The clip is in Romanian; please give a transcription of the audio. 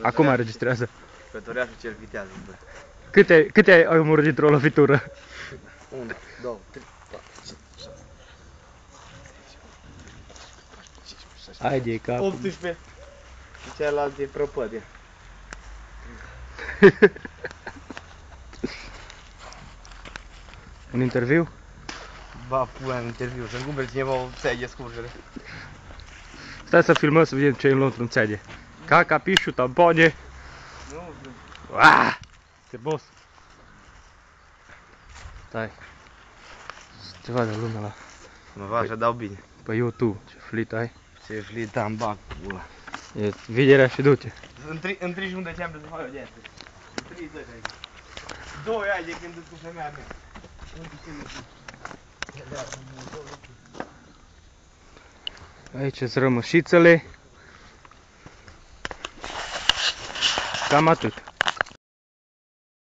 Acum înregistrează. Pătoriașul cel vitează, bă. Câte ai omorât dintr-o lovitură? 1, 2, 3, 4, 5, 6, 7, Hai de cap. 18. Și celălalt e prăpădie. Un interviu? Ba, pula în interviu, să-mi cumpere cineva o țeagă scurgere. Stai să filmăm să vedem ce e înăuntru în țeagă. Caca, pișu, tampone. Nu, nu. Aaaa! Ce boss! Stai. Ce vadă lumea la... Mă va așa dau bine. Pe YouTube. Ce flit ai. Ce flit am bag, pula. E viderea și duce. În 31 decembrie să fac eu de asta. În 30 aici. 2 ani de când îți cu femeia mea. Aici sunt rămășițele. Cam atât.